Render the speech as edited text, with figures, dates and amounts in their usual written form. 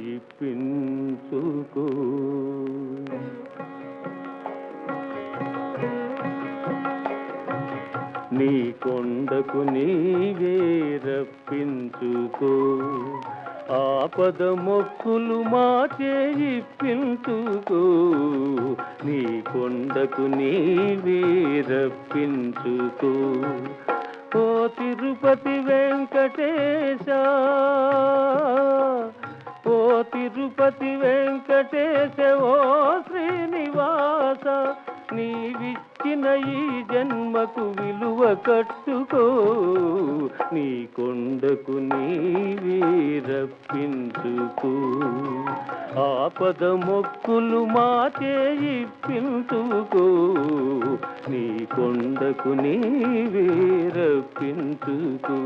ఇప్పించుకో. నీ కొండకు నీవే రప్పించుకో. ఆపద మొక్కులు మాచే ఇప్పించుకో. నీ కొండకు నీవే రప్పించుకో. ఓ తిరుపతి వెంకటేశ, ఓ తిరుపతి వెంకటేశ, ఓ శ్రీనివాస, నీవిచ్చిన ఈ జన్మకు విలువ కట్టుకో. నీ కొండకు నీవే రప్పించుకో. ఆపద మొక్కులు మాచే ఇప్పించుకో. నీ కొండకు నీవే రప్పించుకో.